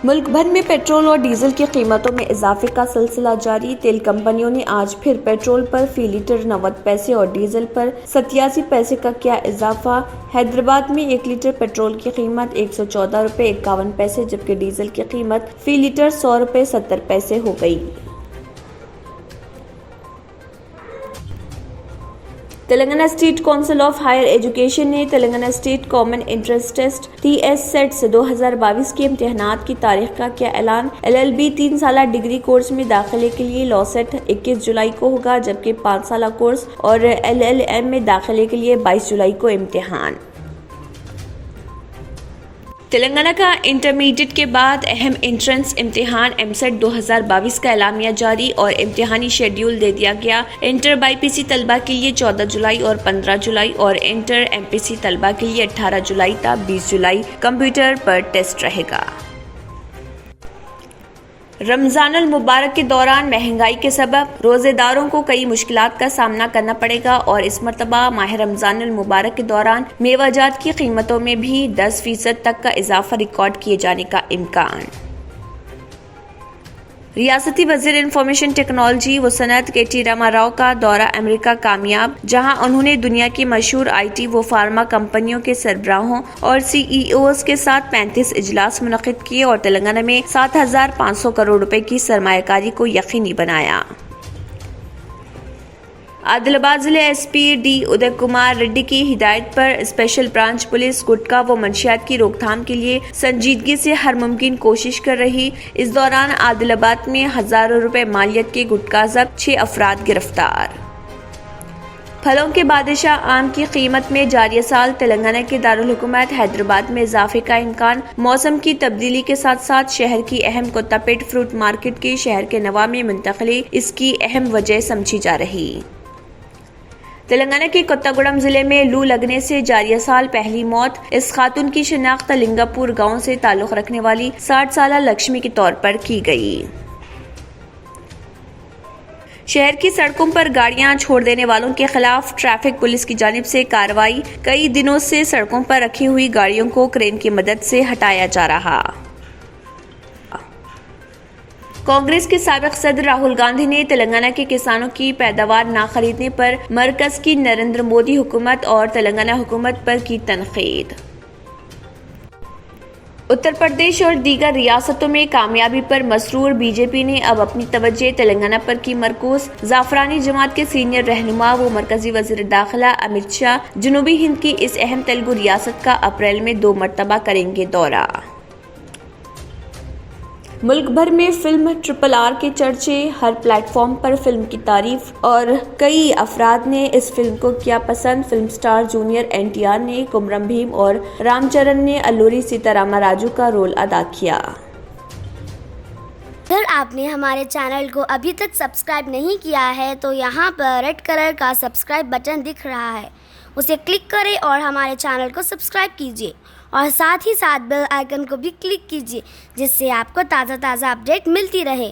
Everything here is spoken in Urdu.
ملک بھر میں پیٹرول اور ڈیزل کی قیمتوں میں اضافے کا سلسلہ جاری۔ تیل کمپنیوں نے آج پھر پیٹرول پر فی لیٹر 90 پیسے اور ڈیزل پر 87 پیسے کا کیا اضافہ۔ حیدرآباد میں 1 لیٹر پیٹرول کی قیمت 114 روپے 51 پیسے جبکہ ڈیزل کی قیمت فی لیٹر 100 روپے 70 پیسے ہو گئی۔ Telangana state council of higher education نے Telangana state common entrance test TS-SET 2022 کے امتحانات کی تاریخ کا کیا اعلان۔ LLB 3 سالہ ڈگری کورس میں داخلے کے لیے LAW-SET 21 جولائی کو ہوگا جبکہ 5 سالہ کورس اور LLM میں داخلے کے لیے 22 جولائی کو امتحان۔ تلنگانہ کا انٹرمیڈیٹ کے بعد اہم انٹرنس امتحان MCET 2022 کا اعلامیہ جاری اور امتحانی شیڈیول دے دیا گیا۔ انٹر BPC طلبہ کے لیے 14 جولائی اور 15 جولائی اور انٹر MPC طلبہ کے لیے 18 جولائی تا 20 جولائی کمپیوٹر پر ٹیسٹ رہے گا۔ رمضان المبارک کے دوران مہنگائی کے سبب روزے داروں کو کئی مشکلات کا سامنا کرنا پڑے گا اور اس مرتبہ ماہ رمضان المبارک کے دوران میوہ جات کی قیمتوں میں بھی 10% تک کا اضافہ ریکارڈ کیے جانے کا امکان۔ ریاستی وزیر انفارمیشن ٹیکنالوجی و صنعت KT راما راؤ کا دورہ امریکہ کامیاب، جہاں انہوں نے دنیا کی مشہور IT و فارما کمپنیوں کے سربراہوں اور CEOs کے ساتھ 35 اجلاس منعقد کیے اور تلنگانہ میں 7,500 کروڑ روپے کی سرمایہ کاری کو یقینی بنایا۔ عادل آباد ضلع SP D ادے کمار ریڈی کی ہدایت پر اسپیشل برانچ پولیس گٹکا و منشیات کی روک تھام کے لیے سنجیدگی سے ہر ممکن کوشش کر رہی۔ اس دوران عادل آباد میں ہزاروں روپے مالیت کے گٹکا ضبط، 6 افراد گرفتار۔ پھلوں کے بادشاہ آم کی قیمت میں جاری سال تلنگانہ کے دارالحکومت حیدرآباد میں اضافے کا امکان۔ موسم کی تبدیلی کے ساتھ ساتھ شہر کی اہم کوتہ پیٹ فروٹ مارکیٹ کی شہر کے نواح میں منتقلی اس کی اہم وجہ سمجھی جا رہی۔ تلنگانہ کے کوتہ گوڑم ضلع میں لو لگنے سے جاریہ سال پہلی موت۔ اس خاتون کی شناخت لنگاپور گاؤں سے تعلق رکھنے والی 60 سالہ لکشمی کے طور پر کی گئی۔ شہر کی سڑکوں پر گاڑیاں چھوڑ دینے والوں کے خلاف ٹریفک پولیس کی جانب سے کارروائی۔ کئی دنوں سے سڑکوں پر رکھی ہوئی گاڑیوں کو کرین کی مدد سے ہٹایا جا رہا۔ کانگریس کے سابق صدر راہل گاندھی نے تلنگانہ کے کسانوں کی پیداوار نہ خریدنے پر مرکز کی نریندر مودی حکومت اور تلنگانہ حکومت پر کی تنقید۔ اتر پردیش اور دیگر ریاستوں میں کامیابی پر مسرور BJP نے اب اپنی توجہ تلنگانہ پر کی مرکوز۔ زعفرانی جماعت کے سینئر رہنما و مرکزی وزیر داخلہ امت شاہ جنوبی ہند کی اس اہم تلگو ریاست کا اپریل میں 2 مرتبہ کریں گے دورہ۔ ملک بھر میں فلم RRR کے چرچے، ہر پلیٹ فارم پر فلم کی تعریف اور کئی افراد نے اس فلم کو کیا پسند۔ فلم سٹار جونیئر NTR نے کمرم بھیم اور رام چرن نے الوری سیتا راما راجو کا رول ادا کیا۔ اگر آپ نے ہمارے چینل کو ابھی تک سبسکرائب نہیں کیا ہے تو یہاں پر ریڈ کلر کا سبسکرائب بٹن دکھ رہا ہے، اسے کلک کریں اور ہمارے چینل کو سبسکرائب کیجیے اور ساتھ ہی ساتھ بیل آئیکن کو بھی کلک کیجیے جس سے آپ کو تازہ اپڈیٹ ملتی رہے۔